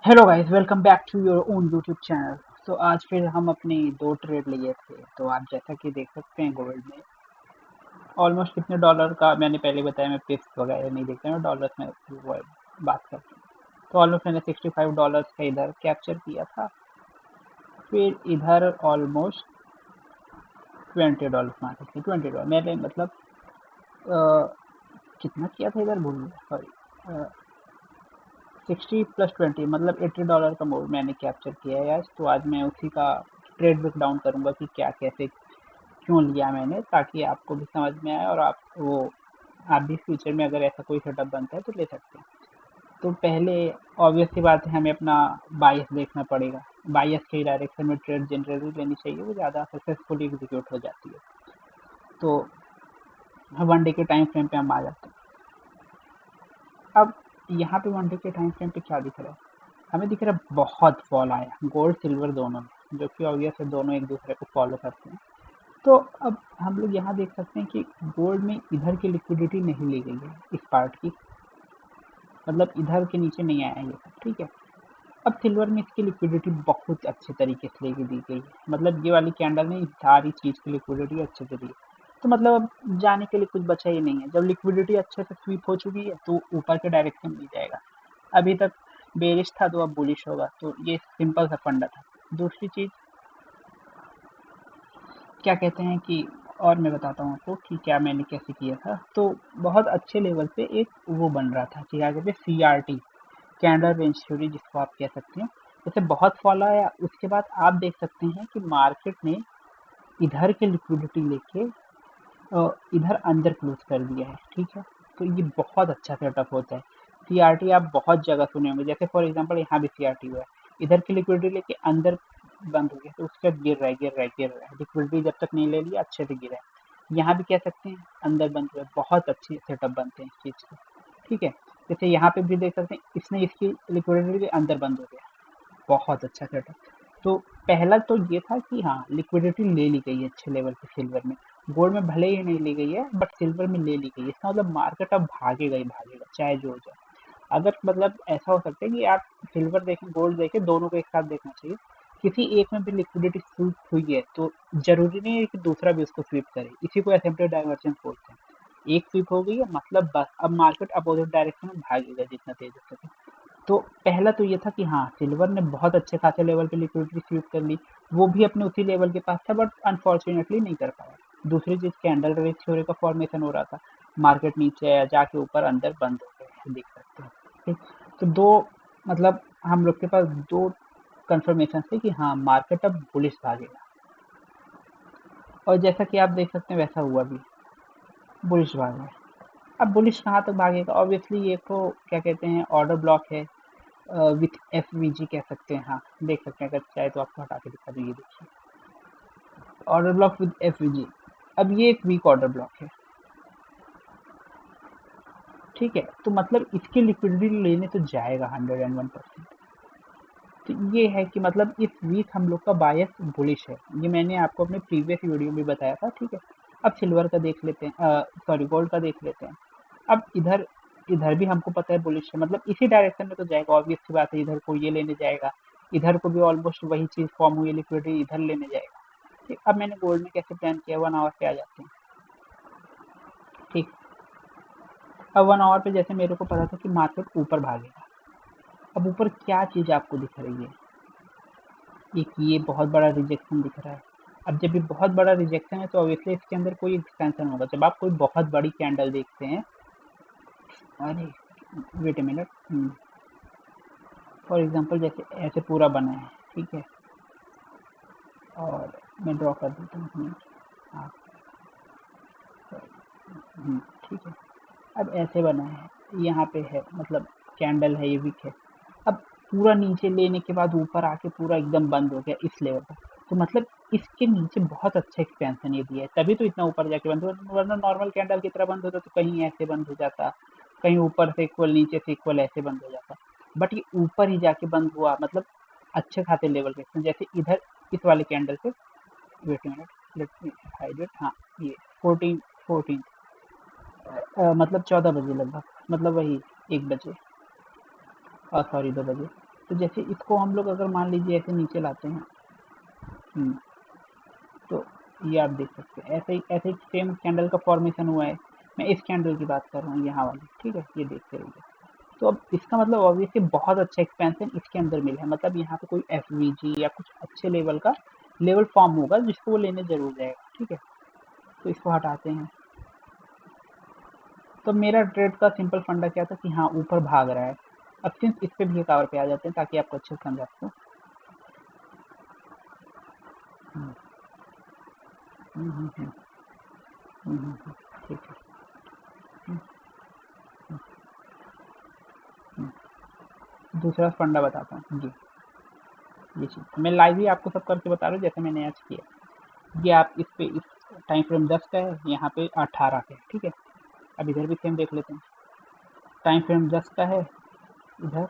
Hello guys, welcome back to your own YouTube channel. तो आज फिर हम अपनी दो ट्रेड लिए थे। तो आप जैसा कि देख सकते हैं गोल्ड में ऑलमोस्ट कितने डॉलर का, मैंने पहले बताया मैं पिप्स वगैरह नहीं देखता, मैं डॉलर में वो बात करता हूँ। तो ऑलमोस्ट मैंने $65 का इधर कैप्चर किया था। फिर इधर ऑलमोस्ट $20 मार्केट की, $20 मैंने मतलब कितना किया था इधर भूल गया, सॉरी। 60 + 20 मतलब $80 का मोड मैंने कैप्चर किया है आज। तो आज मैं उसी का ट्रेड ब्रेक डाउन करूंगा कि क्या कैसे क्यों लिया मैंने, ताकि आपको भी समझ में आए और आप भी फ्यूचर में अगर ऐसा कोई सेटअप बनता है तो ले सकते हैं। तो पहले ऑब्वियस सी बात है, हमें अपना बायस देखना पड़ेगा। बायस के डायरेक्शन में ट्रेड जनरली लेनी चाहिए, वो ज़्यादा सक्सेसफुली एग्जीक्यूट हो जाती है। तो वन डे के टाइम फ्रेम पे हम आ जाते हैं। अब यहाँ पे वन डे के टाइम फ्रेम पे क्या दिख रहा है, हमें दिख रहा है बहुत फॉल आया गोल्ड सिल्वर दोनों में, जो कि ऑब्वियस है दोनों एक दूसरे को फॉलो करते हैं। तो अब हम लोग यहाँ देख सकते हैं कि गोल्ड में इधर की लिक्विडिटी नहीं ली गई है इस पार्ट की, मतलब इधर के नीचे नहीं आया ये सब, ठीक है। अब सिल्वर में इसकी लिक्विडिटी बहुत अच्छे तरीके से लेके दी गई है, मतलब ये वाली कैंडल ने सारी चीज़ की लिक्विडिटी अच्छे से दी है। तो मतलब अब जाने के लिए कुछ बचा ही नहीं है। जब लिक्विडिटी अच्छे से स्वीप हो चुकी है तो ऊपर के डायरेक्शन में जाएगा। अभी तक बेरिश था तो अब बुलिश होगा, तो ये सिंपल सा फंडा था। दूसरी चीज़ क्या कहते हैं कि, और मैं बताता हूँ आपको कि क्या मैंने कैसे किया था। तो बहुत अच्छे लेवल पे एक वो बन रहा था कि क्या कहते हैं, CRT, कैंडल रेंज थ्योरी जिसको आप कह सकते हैं। जैसे बहुत फॉल आया, उसके बाद आप देख सकते हैं कि मार्केट ने इधर के लिक्विडिटी लेके इधर अंदर क्लोज कर दिया है, ठीक है। तो ये बहुत अच्छा सेटअप होता है। CRT आप बहुत जगह सुने होंगे, जैसे फॉर एग्जांपल यहाँ भी CRT हुआ है, इधर की लिक्विडिटी लेके अंदर बंद हो गया तो उसके बाद गिर रहा है गिर रहा है गिर रहा है, लिक्विडिटी जब तक नहीं ले लिया अच्छे से गिरा है। यहाँ भी कह सकते हैं अंदर बंद हुआ है, बहुत अच्छे सेटअप बनते हैं इस चीज़ के, ठीक है। जैसे यहाँ पे भी देख सकते हैं, इसने इसकी लिक्विडिटी के अंदर बंद हो गया, बहुत अच्छा सेटअप। तो पहला तो ये था कि हाँ, लिक्विडिटी ले ली गई है अच्छे लेवल पे सिल्वर में। गोल्ड में भले ही नहीं ली गई है बट सिल्वर में ले ली गई है, इसका मतलब मार्केट अब भागेगा ही भागेगा चाहे जो हो जाए। अगर मतलब ऐसा हो सकता है कि आप सिल्वर देखें गोल्ड देखें, दोनों को एक साथ देखना चाहिए। किसी एक में भी लिक्विडिटी स्वीप हुई है तो जरूरी नहीं है कि दूसरा भी उसको स्वीप करे, इसी को एसिम्प्टोटिक डाइवर्जेंस बोलते हैं। एक स्वीप हो गई है मतलब बस अब मार्केट अपोजिट डायरेक्शन में भागेगा जितना तेज हो सके। तो पहला तो ये था कि हाँ, सिल्वर ने बहुत अच्छे खासे लेवल पे लिक्विडिटी स्वीप कर ली, वो भी अपने उसी लेवल के पास था बट अनफॉर्चुनेटली नहीं कर पाया। दूसरी चीज़, कैंडल रेस थ्योरी का फॉर्मेशन हो रहा था, मार्केट नीचे आया जाके ऊपर अंदर बंद हो गया, देख सकते हैं, ठीक। तो दो मतलब हम लोग के पास दो कंफर्मेशन थे कि हाँ, मार्केट अब बुलिश भागेगा, और जैसा कि आप देख सकते हैं वैसा हुआ भी, बुलिश भागा। अब बुलिश कहाँ तक भागेगा, ऑब्वियसली ये तो क्या कहते हैं, ऑर्डर ब्लॉक है विथ FVG कह सकते हैं। हाँ, देख सकते हैं, अगर चाहे तो आपको हटा के दिखा दूँ, ये देखिए ऑर्डर ब्लॉक विद FVG। अब ये एक वीक ऑर्डर ब्लॉक है, ठीक है। तो मतलब इसकी लिक्विडिटी लेने तो जाएगा 101%। तो ये है कि मतलब इस वीक हम लोग का बायस बुलिश है, ये मैंने आपको अपने प्रीवियस वीडियो में बताया था, ठीक है। अब सिल्वर का देख लेते हैं, सॉरी गोल्ड का देख लेते हैं। अब इधर इधर भी हमको पता है बुलिश है, मतलब इसी डायरेक्शन में तो जाएगा, ऑब्वियस सी बात है। इधर को ये लेने जाएगा, इधर को भी ऑलमोस्ट वही चीज़ फॉर्म हुई है, लिक्विडिटी इधर लेने जाएगा, ठीक। अब मैंने गोल्ड में कैसे प्लान किया, 1 आवर पे आ जाते हैं, ठीक। अब 1 आवर पे जैसे मेरे को पता था कि मार्केट ऊपर भागेगा। अब ऊपर क्या चीज़ आपको दिख रही है, एक ये बहुत बड़ा रिजेक्शन दिख रहा है। अब जब ये बहुत बड़ा रिजेक्शन है तो ऑब्वियसली इसके अंदर कोई एक्सपेंशन होगा। जब आप कोई बहुत बड़ी कैंडल देखते हैं, अरे wait a minute, for example जैसे ऐसे पूरा बना है, ठीक है, और मैं ड्रॉ कर देता हूँ, हाँ, ठीक है। अब ऐसे बना है, यहाँ पे है, मतलब कैंडल है, ये वीक है। अब पूरा नीचे लेने के बाद ऊपर आके पूरा एकदम बंद हो गया इस लेवल पर, तो मतलब इसके नीचे बहुत अच्छा एक्सपेंशन ये दिया है, तभी तो इतना ऊपर जाके बंद हुआ, वरना नॉर्मल कैंडल की तरह बंद होता तो कहीं ऐसे बंद हो जाता, कहीं ऊपर से इक्वल नीचे से इक्वल ऐसे बंद हो जाता। बट ये ऊपर ही जाके बंद हुआ, मतलब अच्छे खासे लेवल के, जैसे इधर इस वाले कैंडल पे, wait minute, let me hide it, हाँ, ये 14 मतलब 14 बजे लगभग, मतलब वही 1 बजे, सॉरी 2 बजे। तो जैसे इसको हम लोग अगर मान लीजिए ऐसे नीचे लाते हैं, तो ये आप देख सकते हैं ऐसे ही सेम कैंडल का फॉर्मेशन हुआ है। मैं इस कैंडल की बात कर रहा हूँ यहाँ वाली, ठीक है, ये देखते रहिए। तो अब इसका मतलब ऑब्वियसली बहुत अच्छा एक्सपेंशन इसके अंदर मिला है, मतलब यहाँ पे कोई एफवीजी या कुछ अच्छे लेवल का लेवल फॉर्म होगा जिसको वो लेने जरूर जाएगा, ठीक है। तो इसको हटाते हैं। तो मेरा ट्रेड का सिंपल फंडा क्या था कि हाँ ऊपर भाग रहा है। अब सिंस इस पे भी एक आवर पे आ जाते हैं ताकि आपको अच्छे से समझा सकूँ। ठीक है। दूसरा फंडा बताता हूँ जी, ये चीज़ मैं लाइव ही आपको सब करके बता रहा हूँ जैसे मैंने आज किया। ये आप इस पे इस टाइम फ्रेम 10 का है, यहाँ पे 18 का है, ठीक है। अब इधर भी सेम देख लेते हैं, टाइम फ्रेम 10 का है, इधर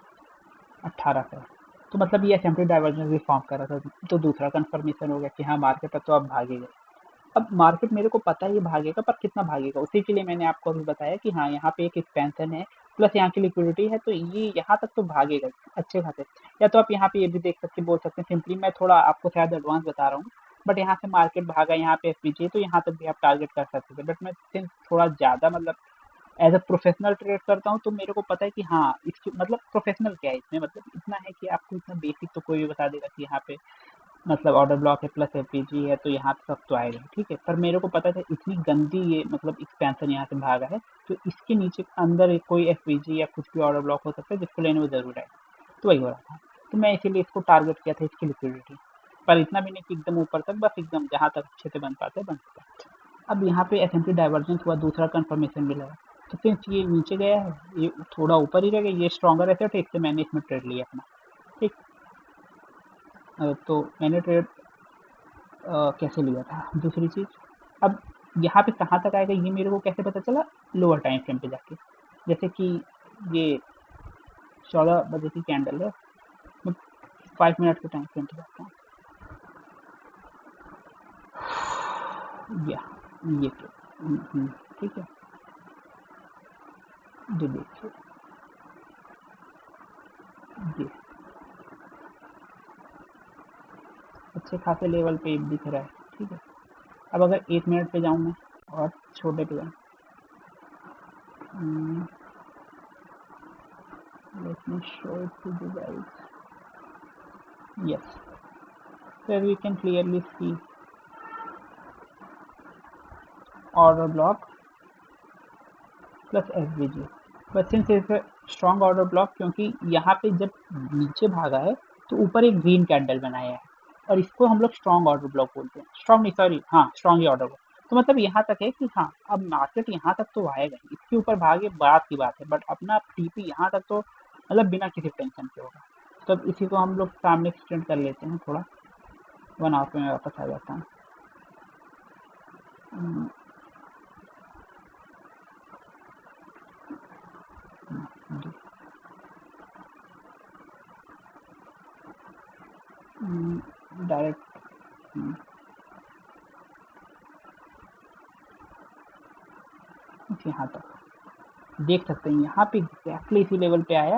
18 का है। तो मतलब ये एसएमटी डाइवर्जेंस भी फॉर्म कर रहा था, तो दूसरा कंफर्मेशन हो गया कि हाँ मार्केट अब तो अब भागेगा। अब मार्केट मेरे को पता है ये भागेगा, पर कितना भागेगा उसी के लिए मैंने आपको अभी बताया कि हाँ यहाँ पे एक एक्सपेंशन है प्लस यहाँ की लिक्विडिटी है, तो ये यहाँ तक तो भागेगा अच्छे खासे। या तो आप यहाँ पे ये भी देख सकते बोल सकते हैं, सिंपली मैं थोड़ा आपको शायद एडवांस बता रहा हूँ, बट यहाँ से मार्केट भागा, यहाँ पे एफपीजी तो यहाँ तक भी आप टारगेट कर सकते थे। बट मैं सिंस थोड़ा ज़्यादा मतलब एज अ प्रोफेशनल ट्रेड करता हूँ, तो मेरे को पता है कि हाँ इसकी मतलब प्रोफेशनल क्या है इसमें, मतलब इतना है कि आपको इतना बेसिक तो कोई भी बता देगा कि यहाँ पे मतलब ऑर्डर ब्लॉक है प्लस एफपीजी है तो यहाँ तक तो आएगा, ठीक है। पर मेरे को पता था इतनी गंदी ये मतलब एक्सपेंशन यहाँ से भागा है, तो इसके नीचे अंदर कोई एफपीजी या कुछ भी ऑर्डर ब्लॉक हो सकता है जिसको लेने में जरूर आएगा, तो वही हो रहा था। तो मैं इसीलिए इसको टारगेट किया था, इसकी लिक्विडिटी, पर इतना भी नहीं कि एकदम ऊपर तक, बस एकदम जहाँ तक अच्छे से बन पाते बन पाते। अब यहाँ पे एस एम पी डाइवर्जेंस हुआ, दूसरा कंफर्मेशन मिला है, तो सिंस ये नीचे गया है, ये थोड़ा ऊपर ही रह गया, ये स्ट्रॉन्गर एसेट है, इससे मैंने इसमें ट्रेड लिया अपना, ठीक। तो मैंने ट्रेड कैसे लिया था दूसरी चीज़। अब यहाँ पे कहाँ तक आएगा ये मेरे को कैसे पता चला, लोअर टाइम फ्रेम पे जाके। जैसे कि ये 14 बजे की कैंडल है, मैं 5 मिनट के टाइम फ्रेम पे जाता हूँ, या ये तो ठीक है, ये देखिए, ये अच्छे खासे लेवल पे दिख रहा है, ठीक है। अब अगर 1 मिनट पे जाऊँ मैं और छोटे पे जाऊँ, let me show it to you guys. Yes, so we can clearly see order block plus SVG, but since it's a strong order block, क्योंकि यहाँ पे जब नीचे भागा है तो ऊपर एक ग्रीन कैंडल बनाया है और इसको हम लोग स्ट्रॉन्ग ऑर्डर ब्लॉक बोलते हैं, स्ट्रॉन्ग नहीं सॉरी, हाँ स्ट्रॉन्ग ही ऑर्डर ब्लॉक। तो मतलब यहाँ तक है कि हाँ अब मार्केट यहाँ तक तो आएगा, इसके ऊपर भागे बात की बात है, बट अपना टीपी यहाँ तक तो मतलब बिना किसी टेंशन के होगा। तो अब इसी को हम लोग सामने एक्सटेंड कर लेते हैं थोड़ा, 1 आवर में वापस आ जाता हूँ। डायरेक्ट यहाँ तक देख सकते हैं, यहाँ पे एग्जैक्टली इसी लेवल पे आया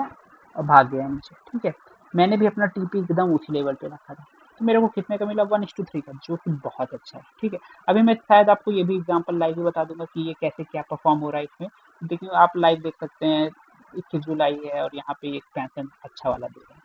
और भाग गया नीचे, ठीक है। मैंने भी अपना टीपी एकदम उसी लेवल पे रखा था, तो मेरे को कितने का मिला, 1:3 का, जो कि बहुत अच्छा है, ठीक है। अभी मैं शायद आपको ये भी एग्जांपल लाइव ही बता दूंगा कि ये कैसे क्या परफॉर्म हो रहा है इसमें। देखिए आप लाइव देख सकते हैं, 21 जुलाई है और यहाँ पे एक्सपेंशन अच्छा वाला दे रहा है,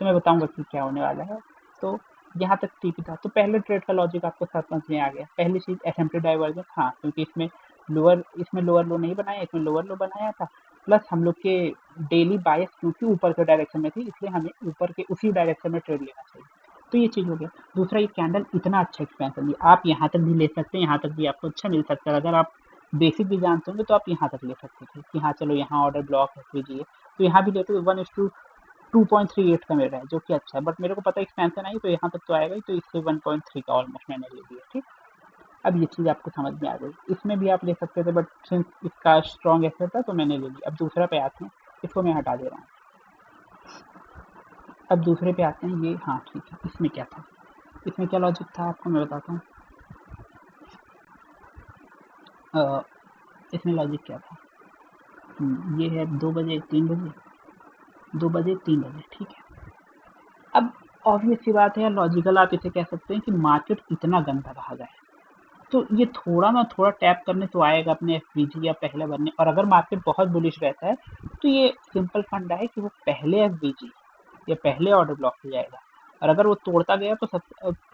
तो मैं बताऊंगा कि क्या होने वाला है। तो यहाँ तक टीपी था, तो पहले ट्रेड का लॉजिक आपको सब समझ में आ गया। पहली चीज़ एसएमटी डाइवर्जेंस, हाँ क्योंकि इसमें लोअर लो नहीं बनाया, इसमें लोअर लो बनाया था, प्लस हम लोग के डेली बायस क्योंकि ऊपर के डायरेक्शन में थी, इसलिए हमें ऊपर के उसी डायरेक्शन में ट्रेड लेना चाहिए। तो ये चीज़ हो गया। दूसरा, ये कैंडल इतना अच्छा एक्सपेंशन है, आप यहाँ तक भी ले सकते हैं, यहाँ तक भी आपको अच्छा मिल सकता है। अगर आप बेसिक भी जानते होंगे तो आप यहाँ तक ले सकते थे कि हाँ चलो यहाँ ऑर्डर ब्लॉक है लीजिए, तो यहाँ भी लेते 1:2.38 का मिल रहा है, जो कि अच्छा है। बट मेरे को पता है एक्सपेंशन आई तो यहाँ तक तो आएगा ही, तो इससे 1.3 का ऑलमोस्ट मैंने ले लिया, ठीक। अब ये चीज़ आपको समझ में आ गई, इसमें भी आप ले सकते थे, बट सिंस इसका स्ट्रॉन्ग एसेट था तो मैंने ले लिया। अब दूसरा पे आते हैं, इसको मैं हटा दे रहा हूँ। अब दूसरे पे आते हैं, ये हाँ ठीक है, इसमें क्या था, इसमें क्या लॉजिक था आपको मैं बताता हूँ। इसमें लॉजिक क्या था, ये है 2 बजे 3 बजे, 2 बजे 3 बजे, ठीक है। अब ऑब्वियस सी बात है, लॉजिकल आप इसे कह सकते हैं कि मार्केट इतना गंदा भागा है, तो ये थोड़ा ना थोड़ा टैप करने तो आएगा अपने एफवीजी या पहले बनने। और अगर मार्केट बहुत बुलिश रहता है तो ये सिंपल फंडा है कि वो पहले एफवीजी या पहले ऑर्डर ब्लॉक हो जाएगा, और अगर वो तोड़ता गया तो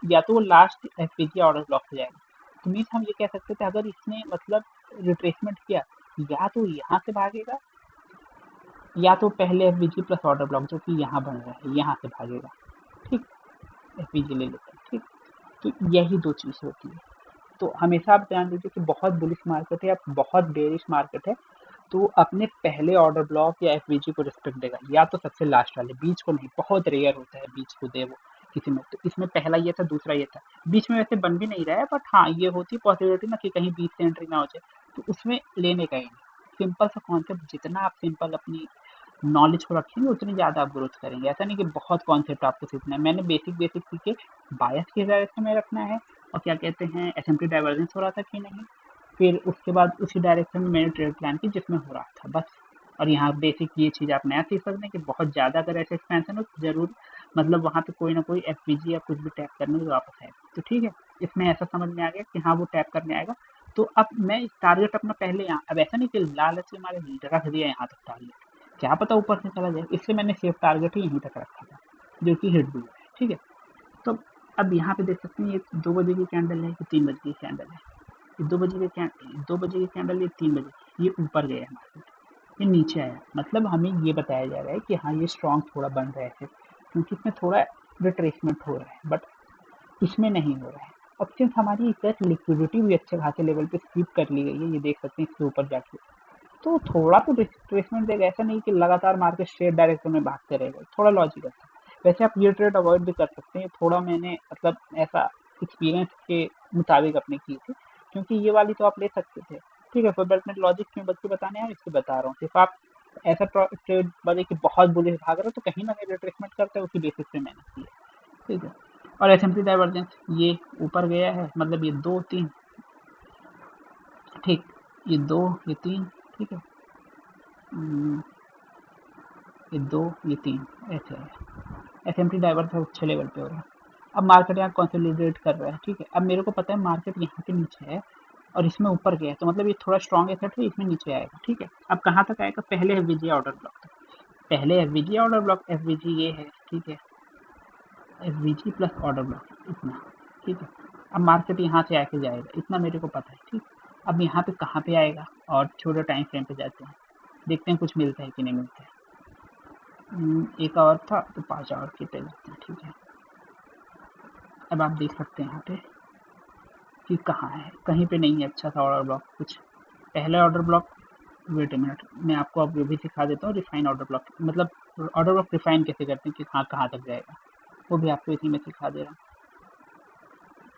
या तो वो लास्ट एफवीजी ऑर्डर ब्लॉक हो जाएगा। तो मीन्स हम ये कह सकते थे, अगर इसने मतलब रिट्रेसमेंट किया, या तो यहाँ से भागेगा, या तो पहले एफवीजी प्लस ऑर्डर ब्लॉक जो कि यहाँ बन रहा है यहाँ से भागेगा। ठीक, एफवीजी ले लेते हैं। ठीक, तो यही दो चीज़ होती है। तो हमेशा आप ध्यान दीजिए कि बहुत बुलिश मार्केट है या बहुत बेरिश मार्केट है, तो अपने पहले ऑर्डर ब्लॉक या एफवीजी को रिस्पेक्ट देगा, या तो सबसे लास्ट वाले, बीच को नहीं। बहुत रेयर होता है बीच को दे वो किसी में। तो इसमें पहला ये था, दूसरा ये था, बीच में वैसे बन भी नहीं रहा है, बट हाँ ये होती है पॉसिबिलिटी ना कि कहीं बीच से एंट्री ना हो जाए, तो उसमें लेने का ही नहीं। सिंपल सा कॉन्सेप्ट, जितना आप सिंपल अपनी नॉलेज को रखेंगे उतनी ज़्यादा आप ग्रोथ करेंगे। ऐसा नहीं कि बहुत कॉन्सेप्ट आपको सीखना है। मैंने बेसिक बेसिक सीखे, बायस के डायरेक्शन में रखना है, और क्या कहते हैं, एसएमपी डाइवर्जेंस हो रहा था कि नहीं, फिर उसके बाद उसी डायरेक्शन में मैंने ट्रेड प्लान की जिसमें हो रहा था, बस। और यहाँ बेसिक ये चीज़ आप नया सीख सकते हैं कि बहुत ज़्यादा अगर ऐसे एक्सपेंशन हो तो ज़रूर मतलब वहाँ पे कोई ना कोई एफपीजी या कुछ भी टैप करने को वापस आएगा। तो ठीक है, इसमें ऐसा समझ में आ गया कि हाँ वो टैप करने आएगा। तो अब मैं टारगेट अपना पहले यहाँ, अब ऐसा नहीं कि लालच से हमारे रख दिया यहाँ तक टारगेट, क्या पता ऊपर से चला जाए, इसलिए मैंने सेफ टारगेट ही यहीं तक रखा था, जो कि हिट भी हुआ है। ठीक है, तो अब यहाँ पे देख सकते हैं, ये 2 बजे की कैंडल है, ये 3 बजे की कैंडल है, ये 2 बजे की कैंडल, ये 3 बजे, ये ऊपर गया है मार्केट, ये नीचे आया। मतलब हमें ये बताया जा रहा है कि हाँ ये स्ट्रॉन्ग थोड़ा बन रहा है, क्योंकि इसमें थोड़ा रिट्रेसमेंट हो रहा है, बट इसमें नहीं हो रहा है। अब सिंस हमारी इधर लिक्विडिटी भी अच्छे खासे लेवल पे स्वीप कर ली गई है, ये देख सकते हैं इसके ऊपर जाके, तो थोड़ा तो रिट्रेसमेंट देगा। ऐसा नहीं कि लगातार मार्केट स्ट्रेट डायरेक्शन में भागते रहेगा, थोड़ा लॉजिकल था। वैसे आप ये ट्रेड अवॉइड भी कर सकते हैं, थोड़ा मैंने मतलब ऐसा एक्सपीरियंस के मुताबिक अपने की थी, क्योंकि ये वाली तो आप ले सकते थे। ठीक है, पर मैं लॉजिक क्यों बच के बताने आया इसलिए बता रहा हूँ। सिर्फ आप ऐसा ट्रेड बने कि बहुत बुलिश भाग रहा है तो कहीं ना कहीं रिट्रेसमेंट करते हैं, उसी बेसिस पे मैंने की है। ठीक है, और एसएमपी डाइवर्जेंस ये ऊपर गया है, मतलब ये 2 3, ठीक, ये 2 ये 3, ठीक है, ये 2 ये 3 ऐसे है। एसएमपी डाइवर्स अच्छे लेवल पे हो रहा है। अब मार्केट यहाँ कंसोलिडेट कर रहा है। ठीक है, अब मेरे को पता है मार्केट यहाँ के नीचे है और इसमें ऊपर गया है, तो मतलब ये थोड़ा स्ट्रॉन्ग एसेट है, इसमें नीचे आएगा। ठीक है, अब कहाँ तक आएगा, पहले एफवीजी ऑर्डर ब्लॉक तक, पहले एफवीजी ऑर्डर ब्लॉक, एफवीजी ये है। ठीक है, एफवीजी प्लस ऑर्डर ब्लॉक इतना। ठीक है, अब मार्केट यहाँ से आके जाएगा, इतना मेरे को पता है। ठीक, अब यहाँ पे कहाँ पे आएगा, और छोटे टाइम फ्रेम पे जाते हैं, देखते हैं कुछ मिलता है कि नहीं मिलता है। एक और था तो 5 और के पे लेते हैं। ठीक है, अब आप देख सकते हैं यहाँ पे कि कहाँ है, कहीं पे नहीं है अच्छा सा ऑर्डर ब्लॉक कुछ। पहले order block, wait a minute, मैं आपको अब वो भी सिखा देता हूँ, रिफाइन ऑर्डर ब्लॉक, मतलब ऑर्डर ब्लॉक रिफाइन कैसे करते हैं कि हाँ कहाँ तक जाएगा, वो भी आपको इसी में सिखा दे रहा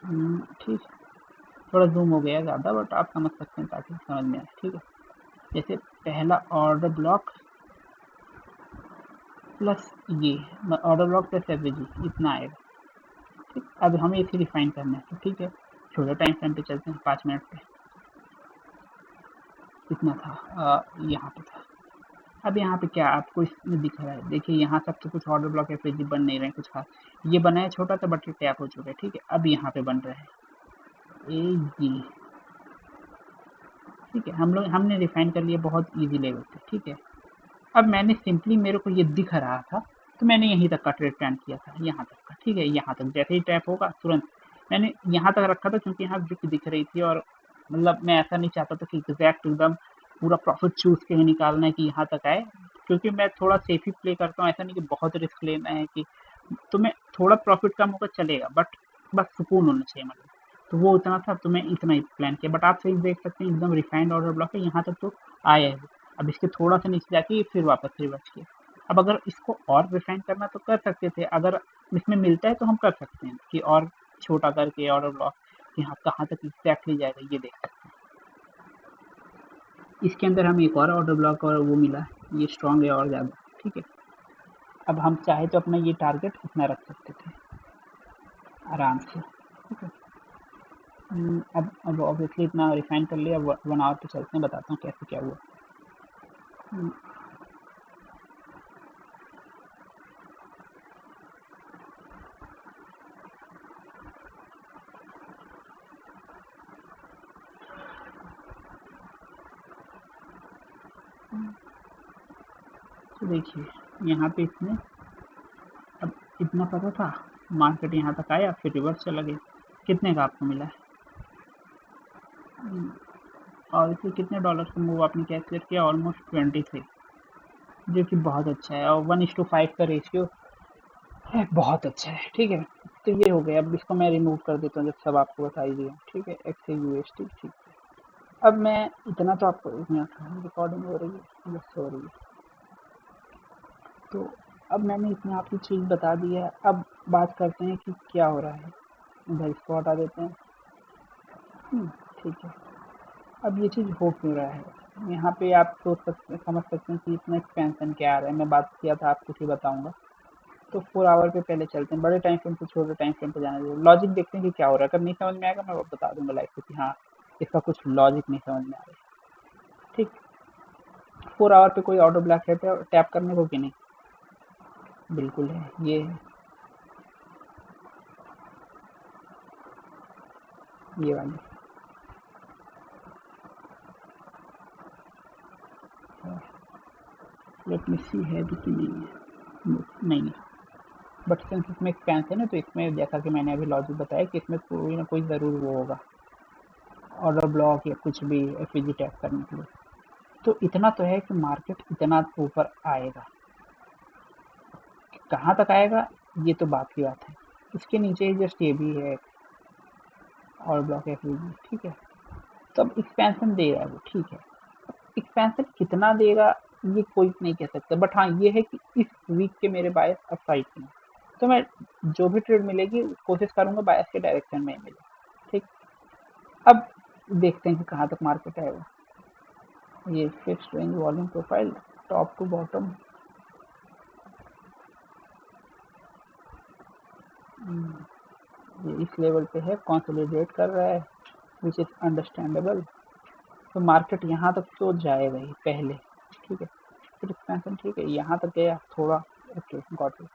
हूँ। ठीक, थोड़ा जूम हो गया ज़्यादा, बट आप समझ सकते हैं ताकि समझ में आए। ठीक है, जैसे पहला ऑर्डर ब्लॉक प्लस ये ऑर्डर ब्लॉक प्लस एवरेज इतना आएगा। ठीक, अब हमें इसे रिफाइन करना है। तो ठीक है, छोटे टाइम फ्रेम पे चलते हैं, 5 मिनट पे इतना था, यहाँ पे था। अब यहाँ पे क्या आपको इसमें दिख रहा है, देखिए यहाँ सब तो कुछ ऑर्डर ब्लॉक एफएजी बन नहीं रहे हैं कुछ खास, ये बना है छोटा सा बट ये टैप हो चुका है। ठीक है, अब यहाँ पे बन रहा है ये। ठीक है, हमने रिफाइन कर लिया बहुत इजी लेवल पे। ठीक है, अब मैंने सिंपली, मेरे को ये दिख रहा था तो मैंने यहीं तक का ट्रेड प्लान किया था, यहाँ तक का। ठीक है, यहाँ तक जैसे ही टैप होगा तुरंत मैंने यहाँ तक रखा था, क्योंकि यहाँ विक दिख रही थी, और मतलब मैं ऐसा नहीं चाहता था कि एग्जैक्ट एकदम पूरा प्रॉफिट चूज के ही निकालना है कि यहाँ तक आए, क्योंकि मैं थोड़ा सेफ ही प्ले करता हूँ। ऐसा नहीं कि बहुत रिस्क लेना है कि, तो मैं थोड़ा प्रॉफिट कम होगा चलेगा, बट बस सुकून होना चाहिए मतलब। तो वो उतना था तो मैं इतना ही प्लान किया, बट आप सही देख सकते हैं एकदम रिफाइंड ऑर्डर ब्लॉक है, यहाँ तक तो आया है। अब इसके थोड़ा सा नीचे जाके फिर वापस रिवर्स किया। अब अगर इसको और रिफाइन करना तो कर सकते थे, अगर इसमें मिलता है तो हम कर सकते हैं कि और छोटा करके ऑर्डर ब्लॉक कि हाँ कहाँ तक एग्जैक्टली जाएगा ये देख सकते हैं। इसके अंदर हमें एक और ऑर्डर ब्लॉक और वो मिला, ये स्ट्रॉन्ग है और ज़्यादा। ठीक है, अब हम चाहे तो अपना ये टारगेट इतना रख सकते थे आराम से। ठीक है, अब ऑब्वियसली इतना रिफाइन कर लिया, 1 आवर पे चलते हैं, बताता हूँ कैसे क्या हुआ। हम्म, देखिए यहाँ पे इसने अब इतना पता था, मार्केट यहाँ तक आया फिर रिवर्स चला गया। कितने का आपको मिला है? और इसे कितने डॉलर का मूव आपने कैलकुलेट किया? ऑलमोस्ट 23, जो कि बहुत अच्छा है, और 1:5 का रेशियो है, बहुत अच्छा है। ठीक है, तो ये हो गया। अब इसको मैं रिमूव कर देता हूँ जब सब आपको बता ही दिया। ठीक है, एक्स यूएसटी। ठीक है, अब मैं इतना तो आपको, एक मिनट, रिकॉर्डिंग हो रही है, बस हो रही है। तो अब मैंने इतना आपकी चीज़ बता दी है। अब बात करते हैं कि क्या हो रहा है। इधर इसको हटा देते हैं। ठीक है, अब ये चीज़ हो क्यों रहा है? यहाँ पे आप समझ सकते हैं कि इसमें एक्सपेंशन क्या आ रहा है। मैं बात किया था, आपको ही बताऊंगा। तो 4 आवर पे पहले चलते हैं, बड़े टाइम फ्रेम से छोटे टाइम फ्रेम पे जाने दीजिए। लॉजिक देखते हैं कि क्या हो रहा है। अगर नहीं समझ में आएगा मैं बता दूंगा लाइव पे कि हाँ इसका कुछ लॉजिक नहीं समझ में आ रहा है। ठीक, 4 आवर पे कोई ऑटो ब्लैक है टैप करने को कि नहीं? बिल्कुल है, ये वाली लेट मी सी है भी कि नहीं है। नहीं है, बट सिंस इसमें एक्सपेंशन है तो इसमें जैसा कि मैंने अभी लॉजिक बताया कि इसमें कोई ना कोई ज़रूर वो होगा, ऑर्डर ब्लॉक या कुछ भी एफईजी टैप करने के लिए। तो इतना तो है कि मार्केट इतना ऊपर आएगा। कहाँ तक आएगा ये तो बात की बात है। इसके नीचे ही जस्ट ये भी है और ब्लॉक एफईजी। ठीक है, तो अब एक्सपेंशन दे रहा है वो। ठीक है, एक्सपेंशन कितना देगा ये कोई नहीं कह सकता, बट हाँ ये है कि इस वीक के मेरे बायस अपसाइड में, तो मैं जो भी ट्रेड मिलेगी कोशिश करूंगा बायस के डायरेक्शन में ही मिले। ठीक, अब देखते हैं कि कहाँ तक मार्केट आएगा। ये fixed range volume profile top to bottom, ये इस लेवल पे है, कंसोलिडेट कर रहा है, विच इज अंडरस्टैंडेबल। तो मार्केट यहाँ तक तो जाएगा ही पहले। ठीक है, फिर एक्सपेंशन। ठीक है, यहाँ तक गया थोड़ा, ओके गॉट इट।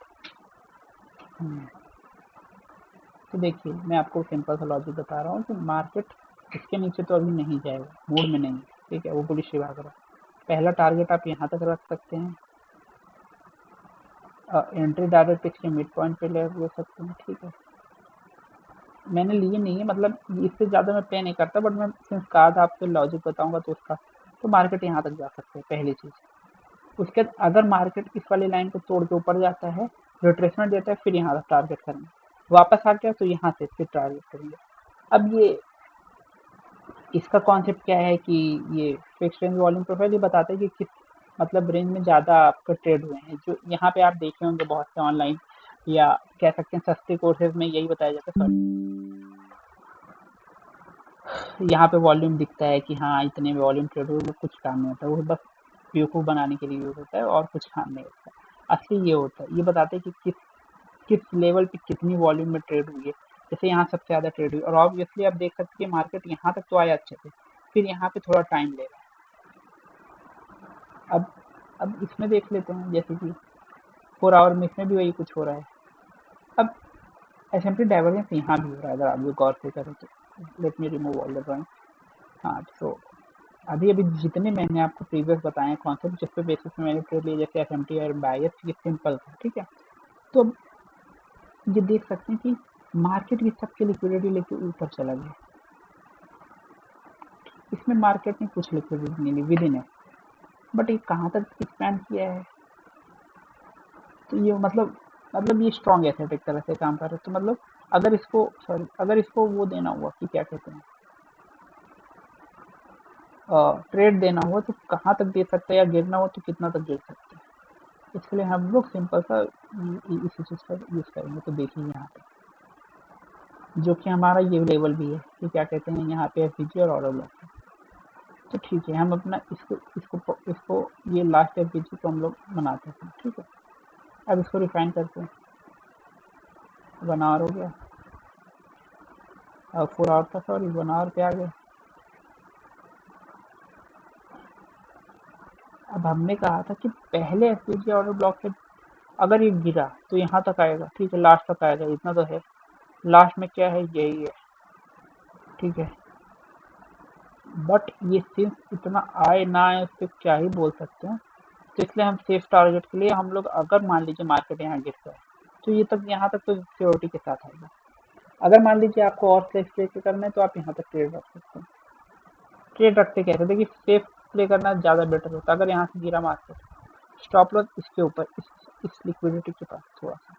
तो देखिए मैं आपको सिंपल सा लॉजिक बता रहा हूँ कि मार्केट इसके नीचे तो अभी नहीं जाएगा, मूड में नहीं। ठीक है, वो बुलिश ही भाग रहा है। पहला टारगेट आप यहाँ तक रख सकते हैं, एंट्री डायरेक्ट इसके मिड पॉइंट पे ले सकते हैं। ठीक है, मैंने लिए नहीं है, मतलब इससे ज़्यादा मैं पे नहीं करता, बट मैं सिंस कहा था आपको लॉजिक बताऊंगा तो उसका, तो मार्केट यहाँ तक जा सकते हैं पहली चीज़। उसके बाद अगर मार्केट इस वाली लाइन को तोड़ के ऊपर जाता है, रिट्रेसमेंट देता है, फिर यहाँ तक टारगेट करेंगे। वापस आ गया तो यहाँ से फिर टारगेट करेंगे। अब ये इसका कॉन्सेप्ट क्या है कि ये फिक्स्ड रेंज वॉल्यूम प्रोफाइल ये बताता है कि किस मतलब रेंज में ज़्यादा आपके ट्रेड हुए हैं। जो यहाँ पे आप देखे होंगे बहुत से ऑनलाइन या कह सकते हैं सस्ते कोर्सेज में यही बताया जाता है। सॉरी, यहाँ पे वॉल्यूम दिखता है कि हाँ इतने वॉल्यूम ट्रेड हुए, वो कुछ काम नहीं होता, वो बस बेवकूफ़ बनाने के लिए यूज़ होता है और कुछ काम नहीं होता। असली ये होता है, ये बताते हैं कि किस किस लेवल पे कितनी वॉल्यूम में ट्रेड हुई है। जैसे यहाँ सबसे ज़्यादा ट्रेड हुई और ऑब्वियसली आप देख सकते हैं मार्केट यहाँ तक तो आया अच्छे से, फिर यहाँ पे थोड़ा टाइम ले रहा है। अब इसमें देख लेते हैं, जैसे कि 4 आवर में इसमें भी वही कुछ हो रहा है। अब एस&पी डाइवर्जेंस यहाँ भी हो रहा है, अगर आप ये गौर से करें तो। Let me remove all the drawing. हाँ, तो अभी अभी जितने मैंने आपको प्रीवियस बताए हैं कॉन्सेप्ट, जिस पे बेसिस में मैंने ट्रेड लिया, जैसे एस&पी और बायस, ये सिंपल था। ठीक है, तो अब ये देख सकते हैं कि मार्केट भी सबके लिक्विडिटी लेके ऊपर चला गया। इसमें मार्केट ने कुछ लिक्विडिटी नहीं ली विद इन है, बट ये कहाँ तक एक्सपैंड किया है। तो ये मतलब ये स्ट्रॉन्ग एसेट एक तरह से काम कर रहा है। तो मतलब अगर इसको वो देना हुआ कि क्या कहते हैं, ट्रेड देना हुआ तो कहाँ तक दे सकते हैं, या गिरना हो तो कितना तक गिर सकते हैं। इसके लिए हम लोग सिंपल सा इसी चीज़ का यूज़ करेंगे। तो देखिए यहाँ पे जो कि हमारा ये लेवल भी है कि क्या कहते हैं, यहाँ पे एफ और ऑर्डर ब्लॉक है। तो ठीक है, हम अपना इसको ये लास्ट एफ को हम लोग बनाते हैं। ठीक है, अब इसको रिफाइन करते हैं। 1 आवर हो गया, अब 4 आवर था, सॉरी 1 आवर पे आ गए। अब हमने कहा था कि पहले एफ ऑर्डर ब्लॉक के अगर ये गिरा तो यहाँ तक आएगा। ठीक है, लास्ट तक आएगा, इतना तो है। लास्ट में क्या है, यही है। ठीक है, बट ये सिंस इतना आए ना आए उस पर क्या ही बोल सकते हैं। तो इसलिए हम सेफ टारगेट के लिए हम लोग अगर मान लीजिए मार्केट यहाँ गिर जाए तो ये तक यहाँ तक तो सिक्योरिटी के साथ आएगा। अगर मान लीजिए आपको और सेफ प्ले करना है तो आप यहाँ तक ट्रेड रख सकते हैं। ट्रेड रखते कैसे, देखिए सेफ प्ले करना ज़्यादा बेटर होता है। अगर यहाँ से गिरा मार्केट, स्टॉप लॉस इसके ऊपर, इस लिक्विडिटी के पास थोड़ा सा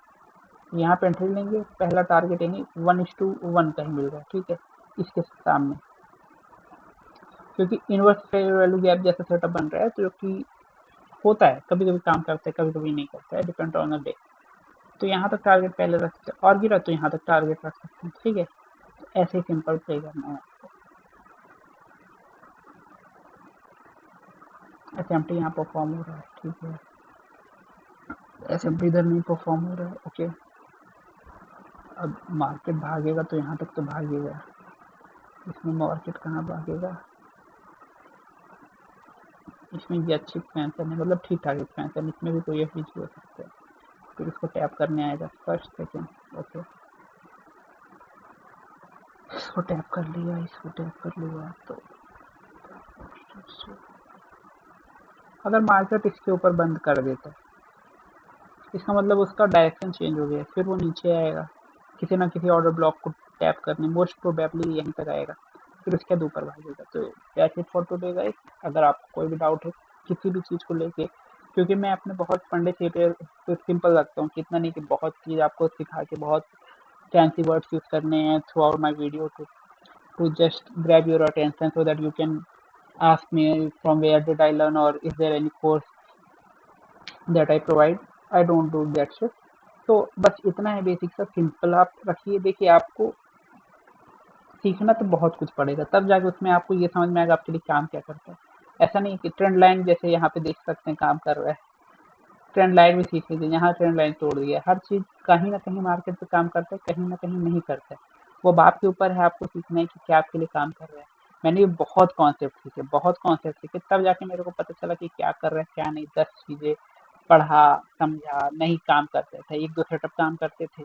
यहाँ पे एंट्री लेंगे। पहला टारगेट यही 1:1 कहीं मिल रहा है, ठीक है, इसके सामने, क्योंकि इनवर्स फेयर वैल्यू गैप जैसा सेटअप बन रहा है, तो जो कि होता है, कभी कभी काम करता है, कभी कभी नहीं करता है, डिपेंड ऑन द डे। तो यहाँ तक टारगेट पहले रख सकते हैं, और गिरा तो यहाँ तक टारगेट रख सकते हैं, ठीक है। तो ऐसे ही सिंपल प्ले करना है। एसएमटी यहाँ परफॉर्म हो रहा है, ठीक है, एसएमटी इधर नहीं परफॉर्म हो रहा है, ओके। अब मार्केट भागेगा तो यहाँ तक तो भागेगा, इसमें मार्केट कहाँ भागेगा, इसमें ये अच्छी एक्सपेंशन है, मतलब ठीक ठाक एक्सपेंशन, इसमें भी कोई एफ हो सकता है। फिर इसको टैप करने आएगा फर्स्ट सेकेंड, ओके, इसको टैप कर लिया, इसको टैप कर लिया। तो अगर मार्केट इसके ऊपर बंद कर देता है, इसका मतलब उसका डायरेक्शन चेंज हो गया, फिर वो नीचे आएगा, किसी ना किसी ऑर्डर ब्लॉक को टैप करने, मोस्ट प्रोबेबली यहीं तक आएगा, फिर उसके बाद ऊपर भागेगा। तो that's it for today guys. अगर आपको कोई भी डाउट है किसी भी चीज़ को लेके, क्योंकि मैं अपने बहुत फंडे से सिंपल रखता हूँ, कितना नहीं कि बहुत चीज़ आपको सिखा के बहुत फैंसी वर्ड्स यूज़ करने हैं through out my video to just grab your attention so that you can ask me from where did I learn or is there any course that I provide. I don't do that shit. तो बस इतना है basic सा, simple आप रखिए। देखिए आपको सीखना तो बहुत कुछ पड़ेगा, तब जाके उसमें आपको ये समझ में आएगा आपके लिए काम क्या करता है। ऐसा नहीं कि ट्रेंड लाइन जैसे यहाँ पे देख सकते हैं काम कर रहा है, ट्रेंड लाइन भी सीख लीजिए, यहाँ ट्रेंड लाइन तोड़ दिया। हर चीज़ कहीं ना कहीं मार्केट पे काम करता है, कहीं ना कहीं नहीं करता है। वो बात के ऊपर है, आपको सीखना है कि क्या आपके लिए काम कर रहा है। मैंने भी बहुत कॉन्सेप्ट सीखे, बहुत कॉन्सेप्ट सीखे, तब जाके मेरे को पता चला कि क्या कर रहा है क्या नहीं। 10 चीज़ें पढ़ा, समझा, नहीं काम करते थे, एक दो सेटअप काम करते थे,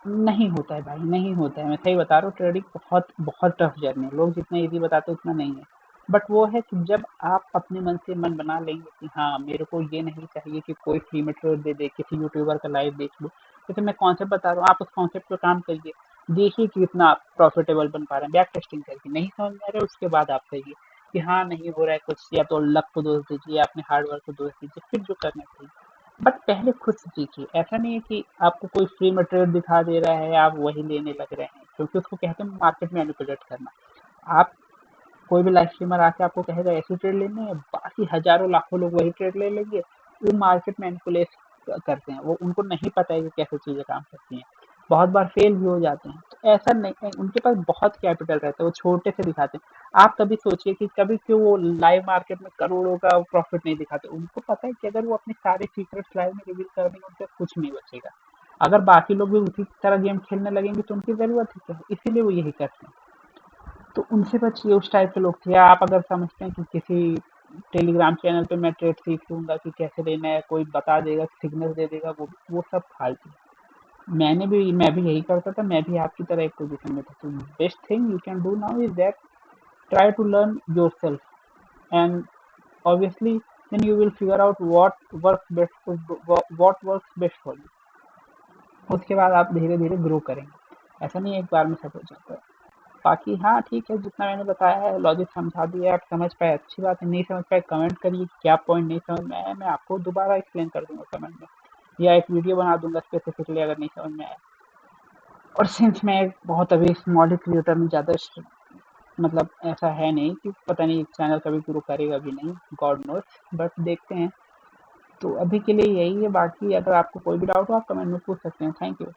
नहीं होता है भाई, नहीं होता है। मैं सही बता रहा हूँ, ट्रेडिंग बहुत बहुत टफ जर्नी है, लोग जितना ईजी बताते हैं उतना नहीं है। बट वो है कि जब आप अपने मन से मन बना लेंगे कि हाँ मेरे को ये नहीं चाहिए कि कोई फ्री में ट्रेड दे दे, किसी यूट्यूबर का लाइव देख लो। जैसे मैं कॉन्सेप्ट बता रहा हूँ, आप उस कॉन्सेप्ट पर काम करिए, देखिए कि कितना आप प्रॉफिटेबल बन पा रहे हैं। बैक टेस्टिंग करके नहीं समझ में आ रहा है, उसके बाद आप कहिए कि हाँ नहीं हो रहा है कुछ, या तो लक को दोष दीजिए या अपने हार्ड वर्क को दोष दीजिए, फिर जो करना चाहिए। बट पहले खुद से सीखिए। ऐसा नहीं है कि आपको कोई फ्री में ट्रेड दिखा दे रहा है आप वही लेने लग रहे हैं, क्योंकि उसको कहते हैं मार्केट मैनिपुलेट करना। आप कोई भी लाइव स्ट्रीमर आके आपको कहेगा ऐसी ट्रेड लेनी है, बाकी हजारों लाखों लोग वही ट्रेड ले लेंगे। वो मार्केट मैनिपुलेट करते हैं, वो उनको नहीं पता है कि कैसे चीज़ें काम करती हैं, बहुत बार फेल भी हो जाते हैं। तो ऐसा नहीं, उनके पास बहुत कैपिटल रहता है, वो छोटे से दिखाते हैं। आप कभी सोचिए कि कभी क्यों वो लाइव मार्केट में करोड़ों का प्रॉफिट नहीं दिखाते। उनको पता है कि अगर वो अपने सारे सीक्रेट्स लाइव में रिवील कर देंगे उनसे कुछ नहीं बचेगा। अगर बाकी लोग भी उसी तरह गेम खेलने लगेंगे तो उनकी ज़रूरत ही क्या है, इसीलिए वो यही करते हैं। तो उनसे बचिए, उस टाइप के लोग थे। या आप अगर समझते हैं कि किसी टेलीग्राम चैनल पे मैं ट्रेड सीख लूँगा कि कैसे लेना है, कोई बता देगा, सिग्नल दे देगा, वो सब फालतू। मैं भी यही करता था, मैं भी आपकी तरह एक पोजीशन में था। तो best thing you can do now is that try to learn yourself, and obviously then you will figure out what works best for you. उसके बाद आप धीरे धीरे ग्रो करेंगे, ऐसा नहीं एक बार में सब हो जाता है। बाकी हाँ ठीक है, जितना मैंने बताया है लॉजिक समझा दिया, आप समझ पाए अच्छी बात है, नहीं समझ पाए कमेंट करिए क्या पॉइंट नहीं समझ में आया, मैं आपको दोबारा एक्सप्लेन कर दूंगा कमेंट में, या एक वीडियो बना दूंगा स्पेसिफिकली अगर नहीं समझ में आया। और सिंस मैं एक बहुत अभी स्मॉल क्रिएटर में ज़्यादा मतलब ऐसा है नहीं कि पता नहीं चैनल कभी ग्रो करेगा भी नहीं, गॉड नोस, बट देखते हैं। तो अभी के लिए यही है, बाकी अगर आपको कोई भी डाउट हो आप कमेंट में पूछ सकते हैं। Thank you.